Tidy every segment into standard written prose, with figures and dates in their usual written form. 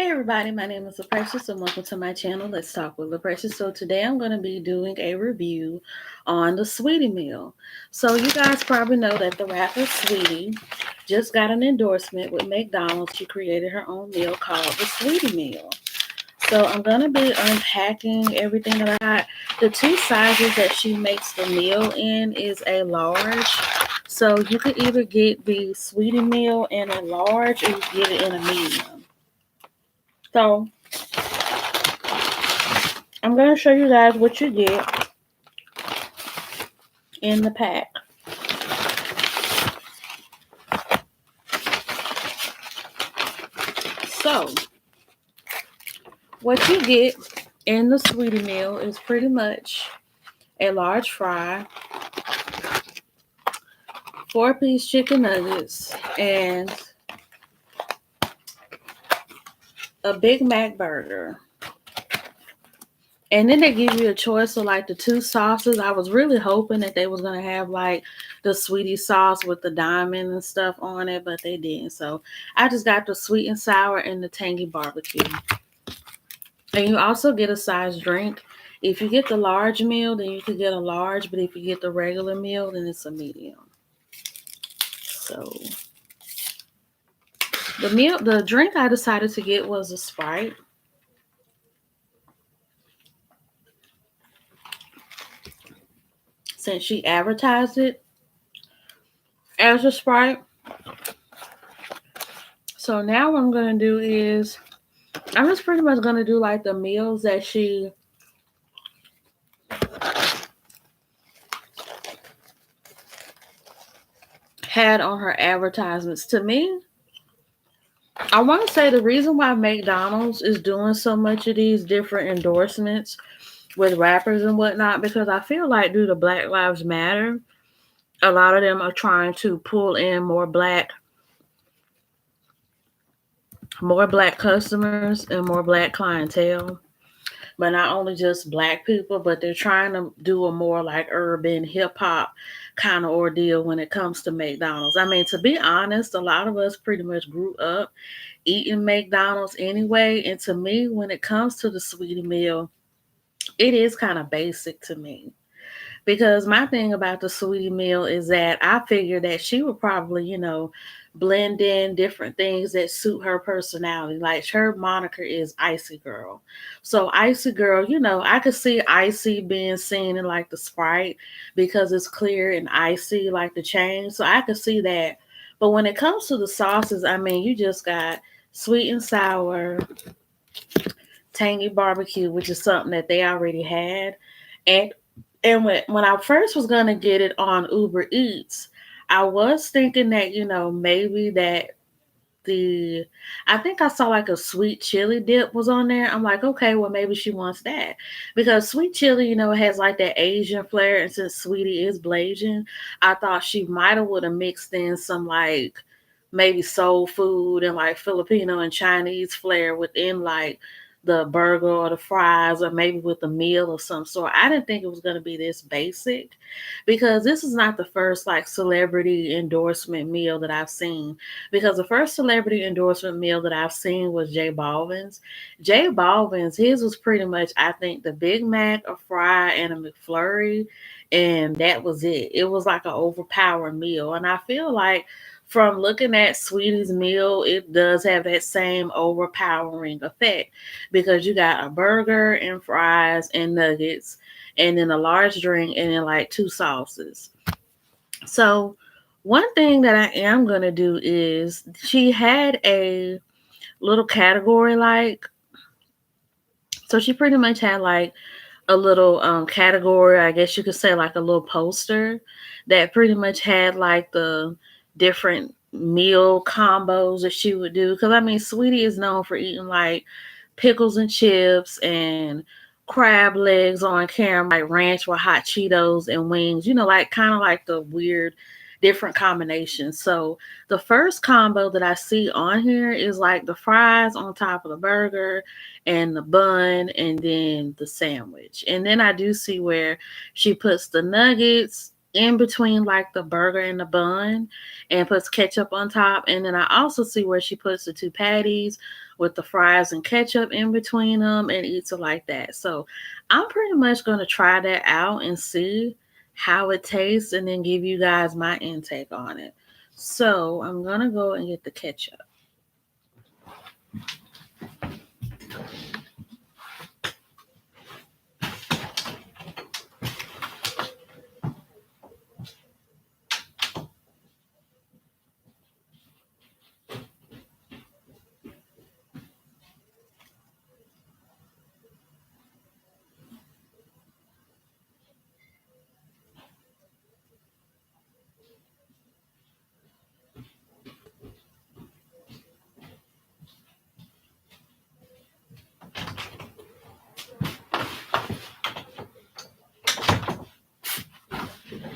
Hey everybody, my name is LaPrecious and welcome to my channel. Let's talk with LaPrecious. So today I'm going to be doing a review on the Sweetie meal. So you guys probably know that the rapper Sweetie just got an endorsement with McDonald's. She created her own meal called the Sweetie meal. So I'm going to be unpacking everything that I got. The two sizes that she makes the meal in is a large. So you could either get the Sweetie meal in a large or you can get it in a medium. So I'm going to show you guys what you get in the pack. So, what you get in the Sweetie meal is pretty much a large fry, 4-piece chicken nuggets, and a Big Mac burger. And then they give you a choice of like the two sauces. I was really hoping that they was gonna have like the Sweetie sauce with the diamond and stuff on it, but they didn't. So I just got the sweet and sour and the tangy barbecue. And you also get a size drink. If you get the large meal, then you could get a large, but if you get the regular meal, then it's a medium. So the drink I decided to get was a Sprite. Since she advertised it as a Sprite. So now what I'm gonna do is I'm just pretty much gonna do like the meals that she had on her advertisements. To me, I want to say the reason why McDonald's is doing so much of these different endorsements with rappers and whatnot, because I feel like due to Black Lives Matter, a lot of them are trying to pull in more black customers and more black clientele. But not only just black people, but they're trying to do a more like urban hip hop kind of ordeal when it comes to McDonald's. I mean, to be honest, a lot of us pretty much grew up eating McDonald's anyway. And to me, when it comes to the Sweetie meal, it is kind of basic to me. Because my thing about the Sweetie meal is that I figured that she would probably, blend in different things that suit her personality. Like her moniker is Icy Girl. So Icy Girl, I could see Icy being seen in like the Sprite because it's clear and icy like the change. So I could see that. But when it comes to the sauces, I mean, you just got sweet and sour, tangy barbecue, which is something that they already had. And when I first was gonna get it on Uber Eats, I was thinking that maybe that the I think I saw like a sweet chili dip was on there. I'm like, okay, well maybe she wants that because sweet chili, has like that Asian flair, and since Sweetie is Blasian, I thought she might have would have mixed in some like maybe soul food and like Filipino and Chinese flair within like the burger or the fries or maybe with a meal of some sort. I didn't think it was going to be this basic because this is not the first like celebrity endorsement meal that I've seen. Because the first celebrity endorsement meal that I've seen was J Balvin's. J Balvin's, his was pretty much, I think, the Big Mac, a fry, and a McFlurry. And that was it. It was like an overpowering meal. And I feel like from looking at Sweetie's meal, it does have that same overpowering effect because you got a burger and fries and nuggets and then a large drink and then like two sauces. So one thing that I am going to do is she had a little category so she pretty much had like a little category, I guess you could say like a little poster that pretty much had like the different meal combos that she would do. Because I mean, Sweetie is known for eating like pickles and chips and crab legs on camera, like ranch with hot Cheetos and wings, like kind of like the weird different combinations. So the first combo that I see on here is like the fries on top of the burger and the bun and then the sandwich. And then I do see where she puts the nuggets in between like the burger and the bun and puts ketchup on top. And then I also see where she puts the two patties with the fries and ketchup in between them and eats it like that. So I'm pretty much going to try that out and see how it tastes and then give you guys my intake on it. So I'm going to go and get the ketchup.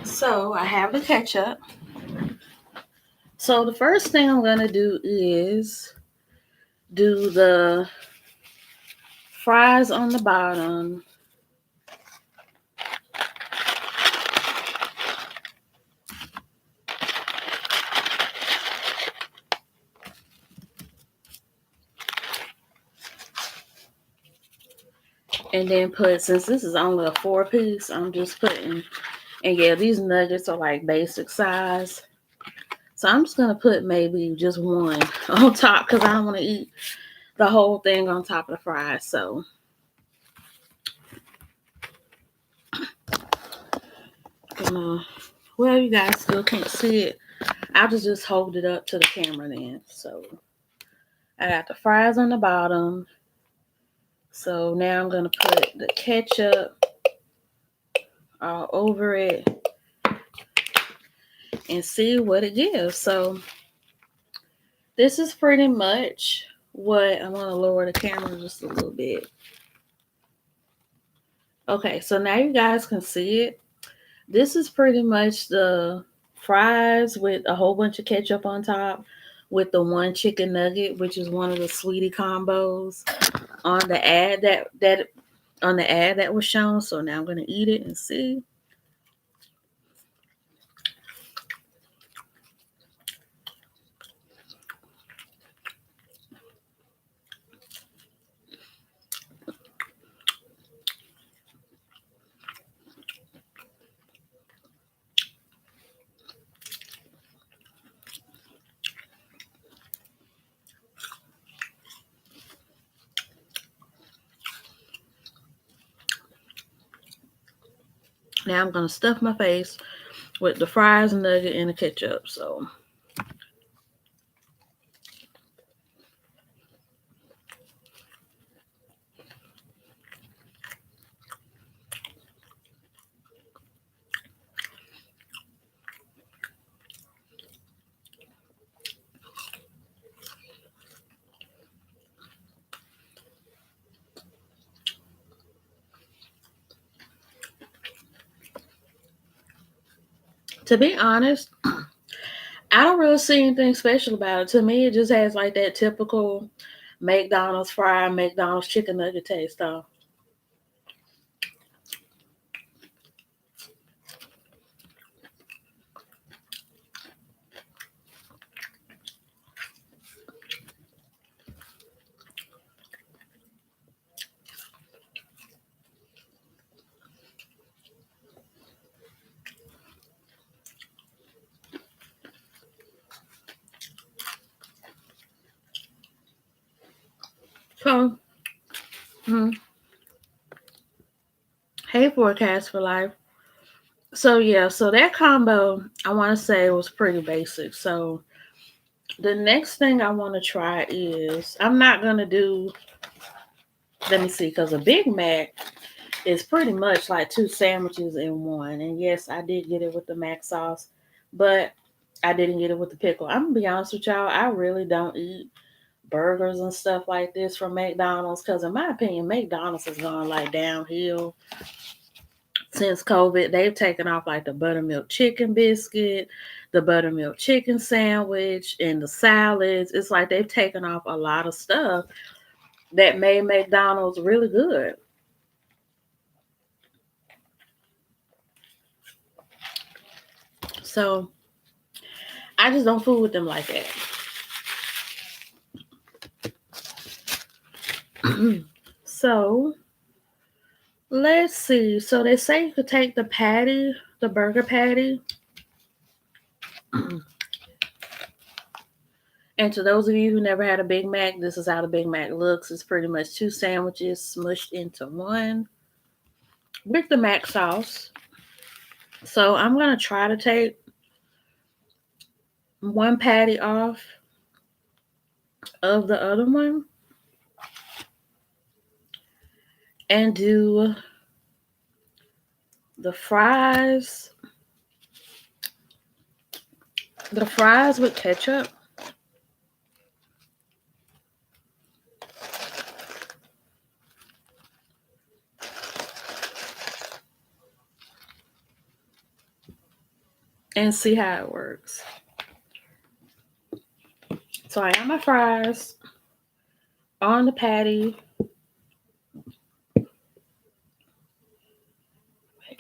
So I have the ketchup. So the first thing I'm going to do is do the fries on the bottom. And then put, since this is only a 4-piece, I'm just putting, and yeah, these nuggets are like basic size. So I'm just going to put maybe just one on top because I don't want to eat the whole thing on top of the fries. So, well, you guys still can't see it. I'll just hold it up to the camera then. So I got the fries on the bottom. So now I'm going to put the ketchup all over it and see what it gives. So this is pretty much what I'm going to lower the camera just a little bit. Okay, so now you guys can see it. This is pretty much the fries with a whole bunch of ketchup on top with the one chicken nugget, which is one of the Saweetie combos on the ad that was shown. So now I'm going to eat it and see. Now I'm going to stuff my face with the fries, nugget, and the ketchup. So to be honest, I don't really see anything special about it. To me, it just has like that typical McDonald's fry, McDonald's chicken nugget taste though. So, hmm, hey, forecast for life. So yeah, so that combo I want to say was pretty basic. So the next thing I want to try is I'm not gonna do. Let me see, because a Big Mac is pretty much like two sandwiches in one. And yes, I did get it with the mac sauce, but I didn't get it with the pickle. I'm gonna be honest with y'all, I really don't eat burgers and stuff like this from McDonald's because in my opinion, McDonald's has gone like downhill since COVID. They've taken off like the buttermilk chicken biscuit, the buttermilk chicken sandwich, and the salads. It's like they've taken off a lot of stuff that made McDonald's really good. So I just don't fool with them like that. So let's see. So they say you could take the patty, the burger patty. And to those of you who never had a Big Mac, this is how the Big Mac looks. It's pretty much two sandwiches smushed into one with the mac sauce. So I'm going to try to take one patty off of the other one and do the fries with ketchup. And see how it works. So I got my fries on the patty.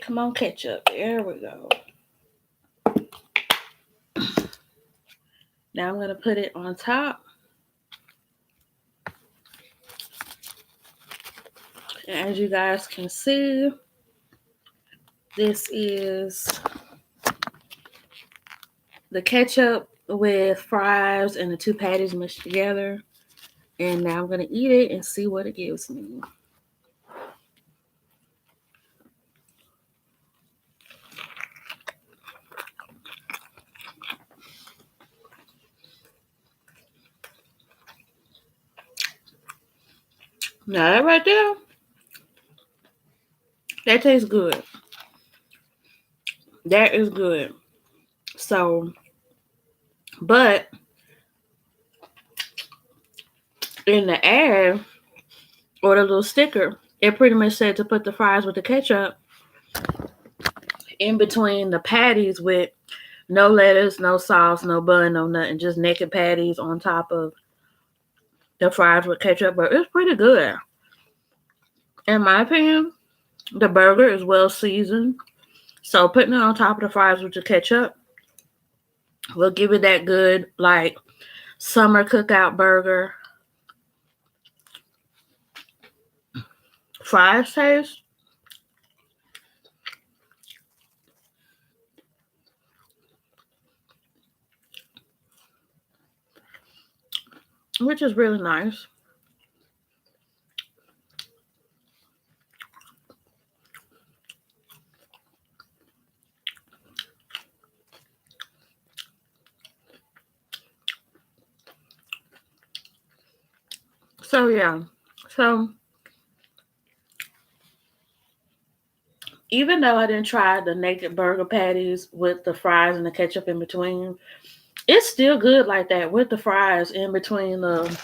Come on, ketchup. There we go. Now I'm going to put it on top. And as you guys can see, this is the ketchup with fries and the two patties mushed together. And now I'm going to eat it and see what it gives me. Now that right there, that tastes good. That is good. So, but in the ad or the little sticker, it pretty much said to put the fries with the ketchup in between the patties with no lettuce, no sauce, no bun, no nothing, just naked patties on top of the fries with ketchup. But it's pretty good. In my opinion, the burger is well seasoned. So putting it on top of the fries with the ketchup will give it that good, like, summer cookout burger fries taste. Which is really nice. So yeah. So even though I didn't try the naked burger patties with the fries and the ketchup in between, it's still good like that with the fries in between the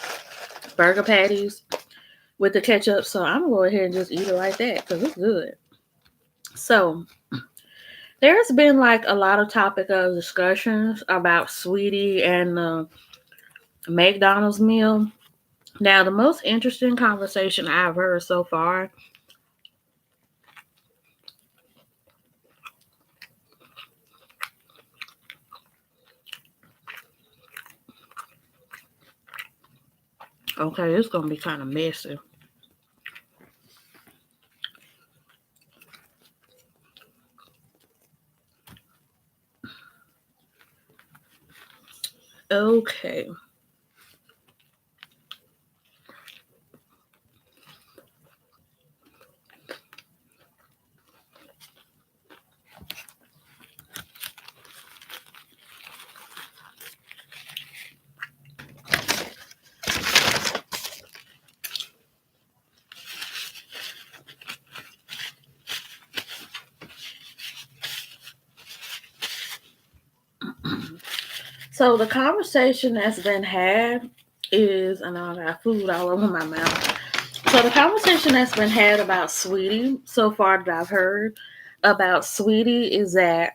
burger patties with the ketchup. So I'm gonna go ahead and just eat it like that because it's good. So there's been like a lot of topic of discussions about Saweetie and the McDonald's meal. Now, the most interesting conversation I've heard so far. Okay, it's gonna be kind of messy. Okay. So the conversation that's been had is, I know I got food all over my mouth. So the conversation that's been had about Saweetie so far that I've heard about Saweetie is that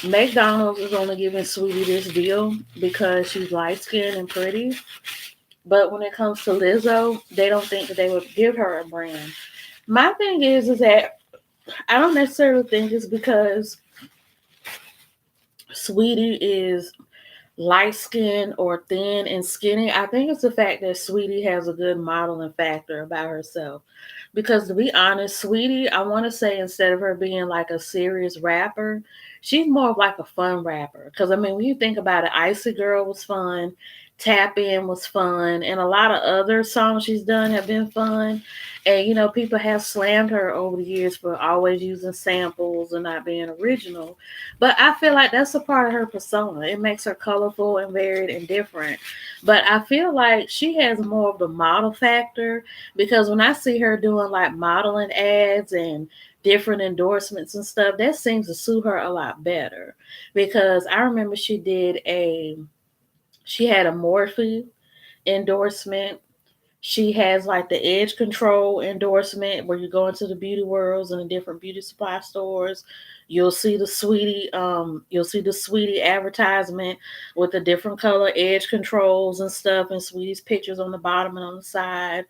McDonald's is only giving Saweetie this deal because she's light skinned and pretty. But when it comes to Lizzo, they don't think that they would give her a brand. My thing is that I don't necessarily think it's because Saweetie is light skin or thin and skinny. I think it's the fact that Saweetie has a good modeling factor about herself. Because to be honest, Saweetie, I want to say instead of her being like a serious rapper, she's more of like a fun rapper. Because I mean, when you think about it, Icy Girl was fun, Tap In was fun, and a lot of other songs she's done have been fun. And you know, people have slammed her over the years for always using samples and not being original. But I feel like that's a part of her persona. It makes her colorful and varied and different. But I feel like she has more of the model factor because when I see her doing like modeling ads and different endorsements and stuff, that seems to suit her a lot better. Because I remember she had a Morphe endorsement. She has like the edge control endorsement where you go into the beauty worlds and the different beauty supply stores. You'll see the Sweetie advertisement with the different color edge controls and stuff, and Sweetie's pictures on the bottom and on the side.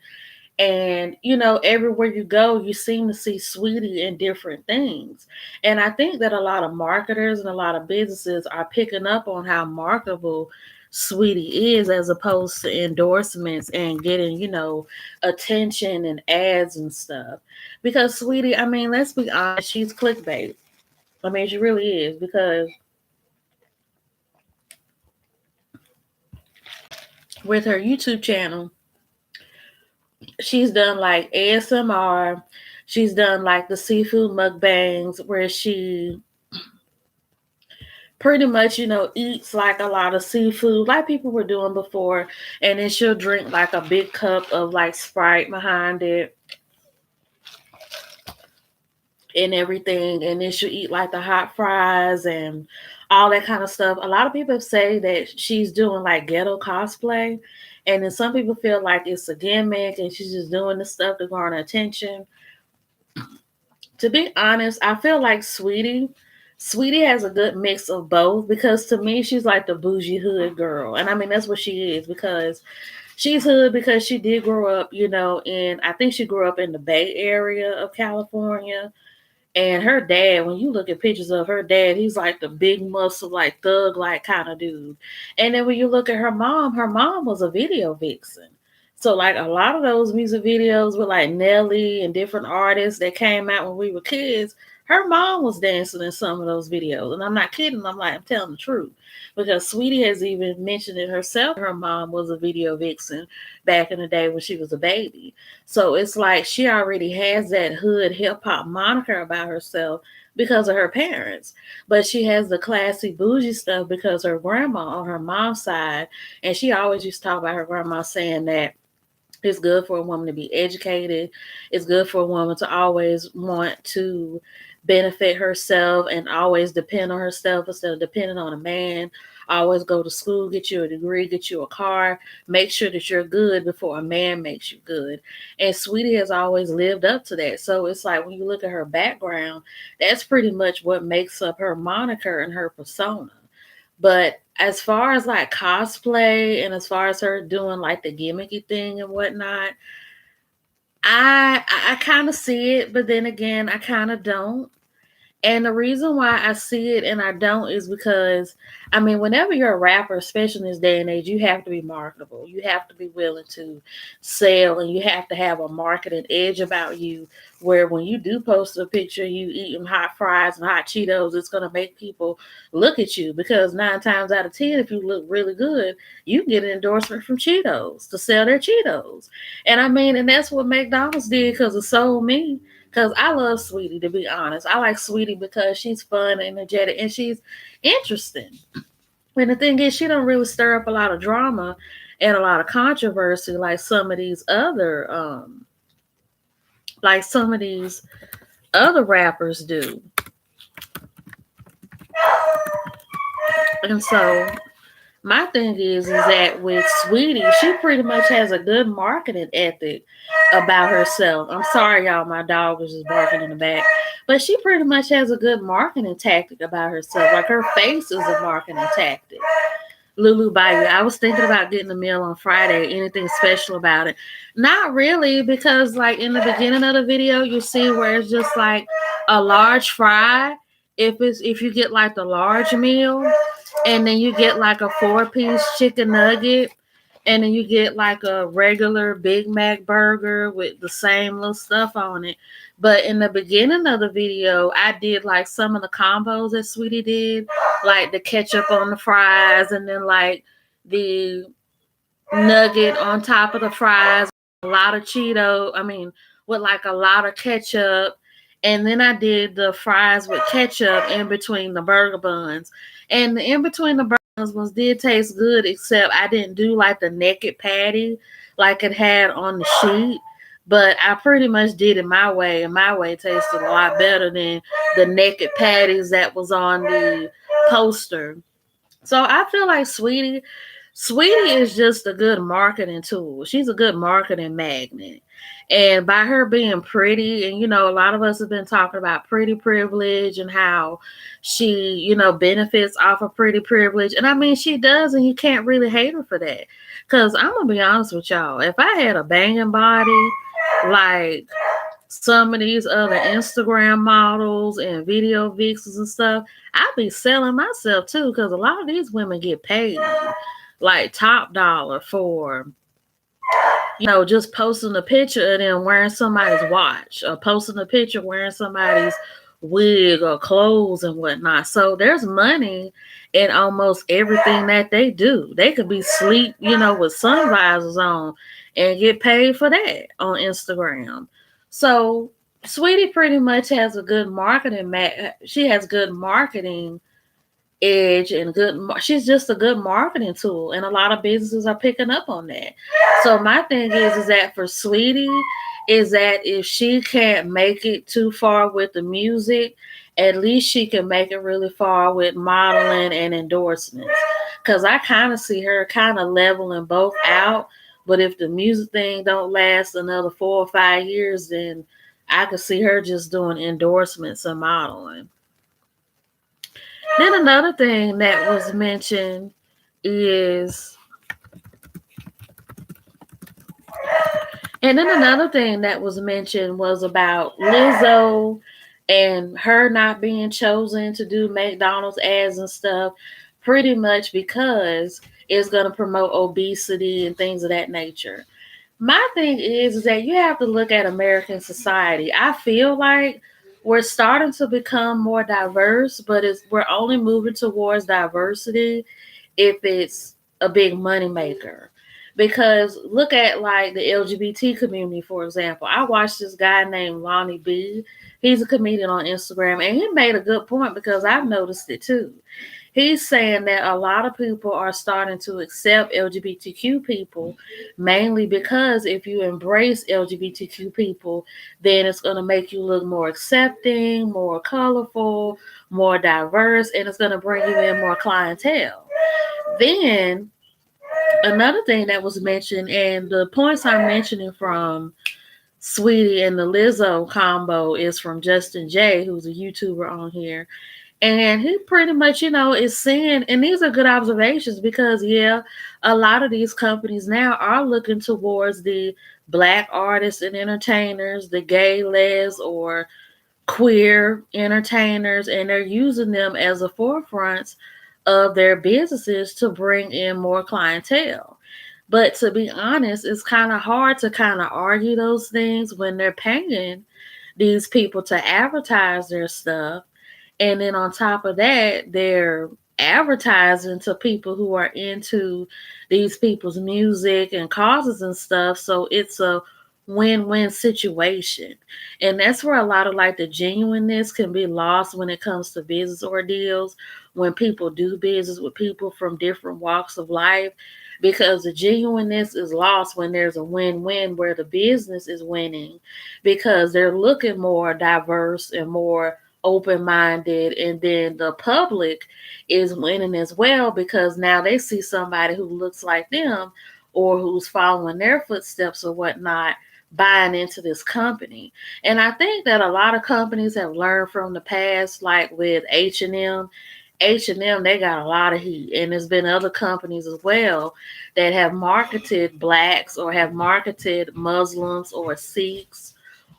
And you know, everywhere you go, you seem to see Sweetie in different things. And I think that a lot of marketers and a lot of businesses are picking up on how marketable Sweetie is as opposed to endorsements and getting, you know, attention and ads and stuff. Because Sweetie, I mean, let's be honest, she's clickbait. I mean, she really is because with her YouTube channel, she's done like ASMR. She's done like the seafood mukbangs where she pretty much, you know, eats like a lot of seafood, like people were doing before. And then she'll drink like a big cup of like Sprite behind it and everything. And then she'll eat like the hot fries and all that kind of stuff. A lot of people say that she's doing like ghetto cosplay. And then some people feel like it's a gimmick and she's just doing this stuff to garner attention. To be honest, I feel like Sweetie has a good mix of both because to me she's like the bougie hood girl. And I mean that's what she is because she's hood because she did grow up, you know, in I think she grew up in the Bay Area of California. And her dad, when you look at pictures of her dad, he's like the big muscle, like thug like kind of dude. And then when you look at her mom was a video vixen. So like a lot of those music videos with like Nelly and different artists that came out when we were kids, her mom was dancing in some of those videos. And I'm not kidding, I'm telling the truth. Because Sweetie has even mentioned it herself. Her mom was a video vixen back in the day when she was a baby. So it's like she already has that hood hip hop moniker about herself because of her parents. But she has the classy bougie stuff because her grandma on her mom's side, and she always used to talk about her grandma saying that it's good for a woman to be educated. It's good for a woman to always want to benefit herself and always depend on herself instead of depending on a man. Always go to school, get you a degree, get you a car, make sure that you're good before a man makes you good. And Sweetie has always lived up to that. So it's like when you look at her background, that's pretty much what makes up her moniker and her persona. But as far as like cosplay and as far as her doing like the gimmicky thing and whatnot, I kind of see it, but then again, I kind of don't. And the reason why I see it and I don't is because, I mean, whenever you're a rapper, especially in this day and age, you have to be marketable. You have to be willing to sell and you have to have a marketing edge about you where when you do post a picture, you eating hot fries and hot Cheetos, it's going to make people look at you because 9 times out of 10, if you look really good, you can get an endorsement from Cheetos to sell their Cheetos. And I mean, and that's what McDonald's did because it sold me. Because I love Sweetie, to be honest. I like Sweetie because she's fun, energetic, and she's interesting. And the thing is, she don't really stir up a lot of drama and a lot of controversy like some of these other rappers do. And so my thing is that with Sweetie, she pretty much has a good marketing ethic about herself. I'm sorry, y'all, my dog was just barking in the back. But she pretty much has a good marketing tactic about herself. Like her face is a marketing tactic. Lulu Bayou. I was thinking about getting a meal on Friday. Anything special about it? Not really, because like in the beginning of the video, you see where it's just like a large fry if you get like the large meal, and then you get like a 4-piece chicken nugget, and then you get like a regular Big Mac burger with the same little stuff on it. But in the beginning of the video, I did like some of the combos that Sweetie did, like the ketchup on the fries, and then like the nugget on top of the fries, a lot of Cheeto. I mean, with like a lot of ketchup. And then I did the fries with ketchup in between the burger buns. And the in between the burger buns did taste good, except I didn't do like the naked patty like it had on the sheet. But I pretty much did it my way, and my way tasted a lot better than the naked patties that was on the poster. So I feel like Sweetie is just a good marketing tool. She's a good marketing magnet. And by her being pretty, and a lot of us have been talking about pretty privilege and how she, benefits off of pretty privilege. And I mean, she does, and you can't really hate her for that. Because I'm going to be honest with y'all, if I had a banging body like some of these other Instagram models and video vixens and stuff, I'd be selling myself too, because a lot of these women get paid like top dollar for just posting a picture of them wearing somebody's watch, or posting a picture wearing somebody's wig or clothes and whatnot. So there's money in almost everything that they do. They could be sleep, with sun visors on and get paid for that on Instagram. So Sweetie pretty much has a good she has good marketing edge, and she's just a good marketing tool, and a lot of businesses are picking up on that. So my thing is that for Sweetie, is that if she can't make it too far with the music, at least she can make it really far with modeling and endorsements, because I kind of see her kind of leveling both out. But if the music thing don't last another 4 or 5 years, then I could see her just doing endorsements and modeling. Then another thing that was mentioned is, and then another thing that was mentioned was about Lizzo and her not being chosen to do McDonald's ads and stuff, pretty much because it's going to promote obesity and things of that nature. My thing is that you have to look at American society. I feel like we're starting to become more diverse, but we're only moving towards diversity if it's a big money maker. Because look at like the LGBT community, for example. I watched this guy named Lonnie B. He's a comedian on Instagram, and he made a good point because I've noticed it too. He's saying that a lot of people are starting to accept LGBTQ people, mainly because if you embrace LGBTQ people, then it's going to make you look more accepting, more colorful, more diverse, and it's going to bring you in more clientele. Then another thing that was mentioned, and the points I'm mentioning from Sweetie and the Lizzo combo is from Justin J, who's a YouTuber on here. And he pretty much, is saying, and these are good observations because, yeah, a lot of these companies now are looking towards the Black artists and entertainers, the gay, les, or queer entertainers, and they're using them as a forefront of their businesses to bring in more clientele. But to be honest, it's kind of hard to kind of argue those things when they're paying these people to advertise their stuff. And then on top of that, they're advertising to people who are into these people's music and causes and stuff. So it's a win-win situation. And that's where a lot of like the genuineness can be lost when it comes to business ordeals, when people do business with people from different walks of life, because the genuineness is lost when there's a win-win where the business is winning because they're looking more diverse and more open-minded, and then the public is winning as well because now they see somebody who looks like them or who's following their footsteps or whatnot buying into this company. And I think that a lot of companies have learned from the past, like with H&M. H&M, they got a lot of heat, and there's been other companies as well that have marketed blacks or have marketed Muslims or Sikhs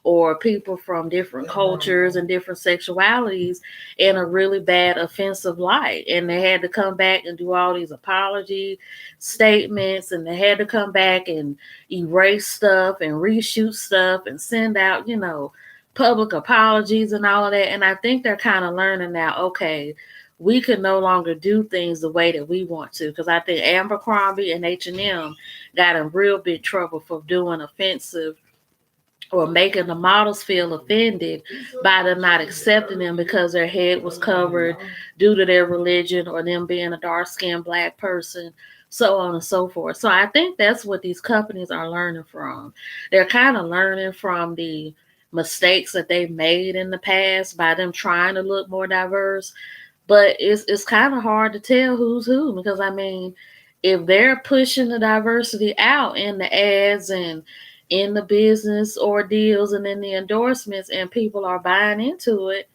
or people from different cultures and different sexualities in a really bad offensive light, and they had to come back and do all these apology statements, and they had to come back and erase stuff and reshoot stuff and send out, public apologies and all of that. And I think they're kind of learning now, okay, we can no longer do things the way that we want to, because I think Abercrombie and H&M got in real big trouble for doing offensive or making the models feel offended by them not accepting them because their head was covered due to their religion or them being a dark skinned black person, so on and so forth. So I think that's what these companies are learning from. They're kind of learning from the mistakes that they've made in the past by them trying to look more diverse. But it's kind of hard to tell who's who, because I mean, if they're pushing the diversity out in the ads and in the business ordeals and in the endorsements, and people are buying into it,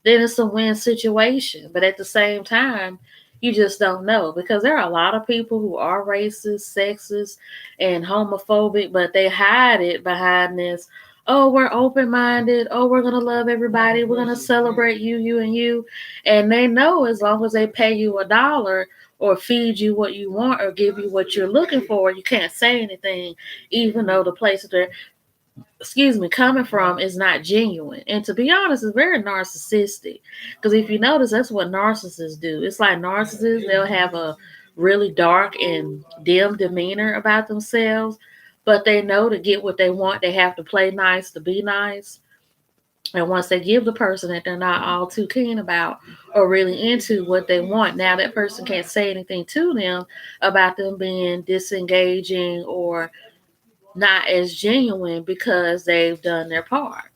then it's a win situation. But at the same time, you just don't know, because there are a lot of people who are racist, sexist, and homophobic, but they hide it behind this. Oh, we're open minded. Oh, we're going to love everybody. We're going to celebrate you, you, and you. And they know as long as they pay you $1 or feed you what you want or give you what you're looking for, you can't say anything, even though the place that they're coming from is not genuine. And to be honest, it's very narcissistic. Because if you notice, that's what narcissists do. It's like narcissists, they'll have a really dark and dim demeanor about themselves, but they know to get what they want, they have to play nice to be nice. And once they give the person that they're not all too keen about or really into what they want, now that person can't say anything to them about them being disengaging or not as genuine because they've done their part.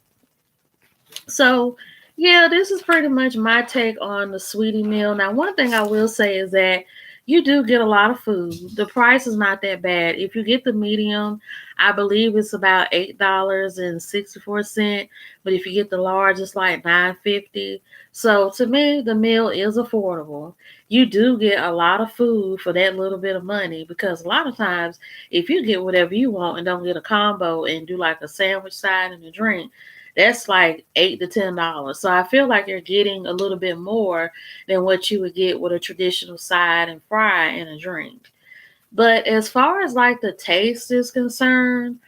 So, yeah, this is pretty much my take on the Sweetie meal. Now, one thing I will say is that you do get a lot of food. The price is not that bad. If you get the medium, I believe it's about $8.64. But if you get the large, it's like $9.50. So to me, the meal is affordable. You do get a lot of food for that little bit of money, because a lot of times if you get whatever you want and don't get a combo and do like a sandwich side and a drink, that's like $8 to $10. So I feel like you're getting a little bit more than what you would get with a traditional side and fry and a drink. But as far as like the taste is concerned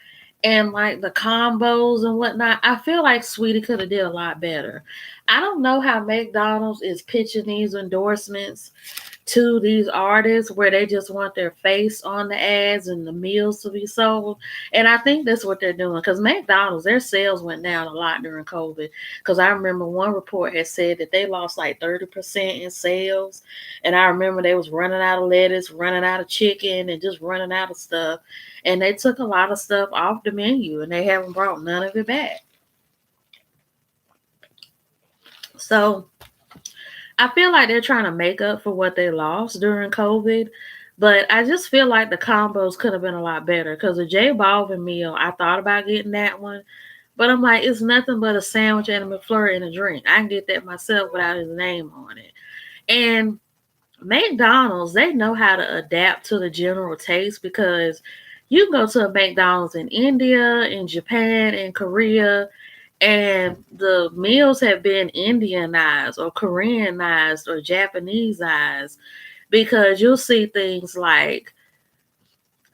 and like the combos and whatnot, I feel like Sweetie could have did a lot better. I don't know how McDonald's is pitching these endorsements to these artists where they just want their face on the ads and the meals to be sold. And I think that's what they're doing, because McDonald's, their sales went down a lot during COVID. Because I remember one report had said that they lost like 30% in sales. And I remember they was running out of lettuce, running out of chicken, and just running out of stuff. And they took a lot of stuff off the menu and they haven't brought none of it back. So I feel like they're trying to make up for what they lost during COVID, but I just feel like the combos could have been a lot better, because the J Balvin meal, I thought about getting that one, but I'm like, it's nothing but a sandwich and a McFlurry and a drink. I can get that myself without his name on it. And McDonald's, they know how to adapt to the general taste, because you can go to a McDonald's in India, in Japan, in Korea, and the meals have been Indianized or Koreanized or Japaneseized, because you'll see things like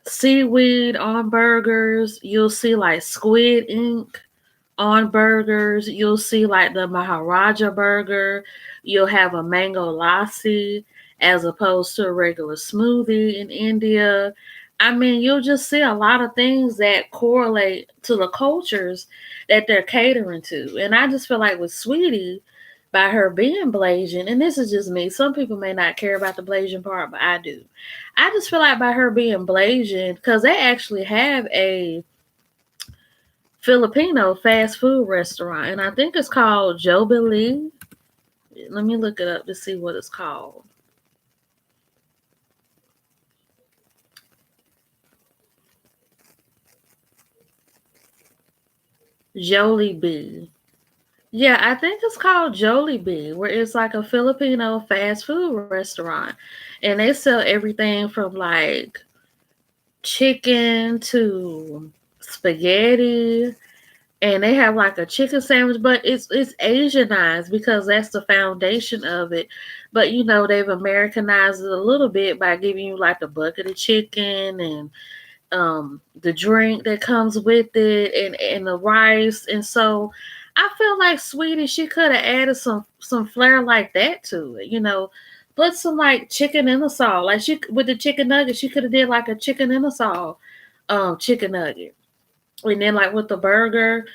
seaweed on burgers, you'll see like squid ink on burgers, you'll see like the Maharaja burger, you'll have a mango lassi as opposed to a regular smoothie in India. I mean, you'll just see a lot of things that correlate to the cultures that they're catering to. And I just feel like with Sweetie, by her being Blasian, and this is just me, some people may not care about the Blasian part, but I do. I just feel like by her being Blasian, because they actually have a Filipino fast food restaurant, and I think it's called Jollibee. Let me look it up to see what it's called. Jollibee. Yeah, I think it's called Jollibee, where it's like a Filipino fast food restaurant. And they sell everything from like chicken to spaghetti and they have like a chicken sandwich, but it's Asianized because that's the foundation of it. But they've Americanized it a little bit by giving you like a bucket of chicken and the drink that comes with it and the rice. And so I feel like Sweetie, she could have added some flair like that to it, put some like chicken in the sauce. Like she with the chicken nuggets, she could have did like a chicken in the sauce chicken nugget. And then like with the burger,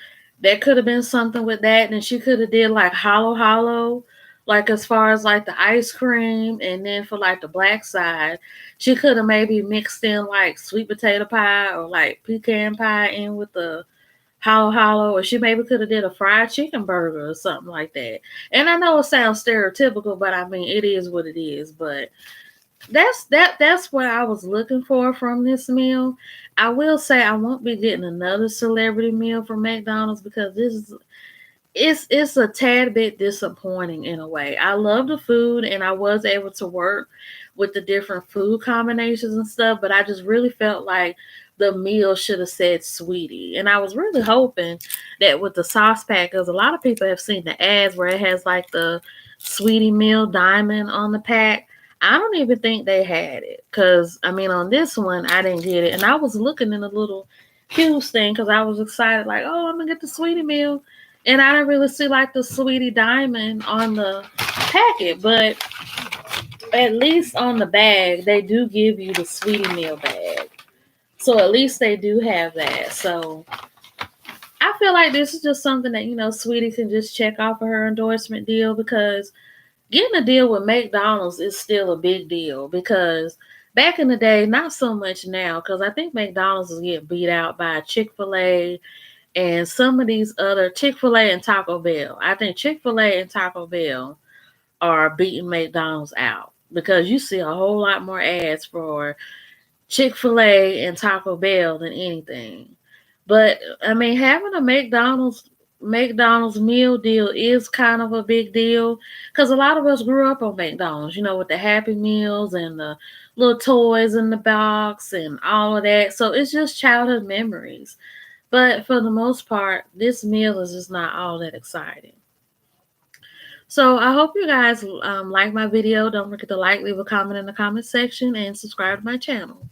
that could have been something with that. And she could have did like hollow, like as far as like the ice cream. And then for like the black side, she could have maybe mixed in like sweet potato pie or like pecan pie in with the hollow, or she maybe could have did a fried chicken burger or something like that. And I know it sounds stereotypical, but I mean it is what it is. But that's what I was looking for from this meal. I will say I won't be getting another celebrity meal from McDonald's because this is it's a tad bit disappointing in a way. I love the food and I was able to work with the different food combinations and stuff, but I just really felt like the meal should have said sweetie. And I was really hoping that with the sauce pack, because a lot of people have seen the ads where it has like the sweetie meal diamond on the pack. I don't even think they had it because I mean on this one I didn't get it, and I was looking in the little Hughes thing because I was excited like, oh, I'm gonna get the sweetie meal, and I didn't really see like the sweetie diamond on the packet. But at least on the bag they do give you the sweetie meal bag, so at least they do have that. So I feel like this is just something that Sweetie can just check off of her endorsement deal, because getting a deal with McDonald's is still a big deal. Because back in the day, not so much now, because I think McDonald's is getting beat out by Chick-fil-A and some of these other Chick-fil-A and Taco Bell. I think Chick-fil-A and Taco Bell are beating McDonald's out because you see a whole lot more ads for Chick-fil-A and Taco Bell than anything. But I mean, having a McDonald's meal deal is kind of a big deal because a lot of us grew up on McDonald's, with the Happy Meals and the little toys in the box and all of that. So it's just childhood memories. But for the most part, this meal is just not all that exciting. So I hope you guys like my video. Don't forget to like, leave a comment in the comment section, and subscribe to my channel.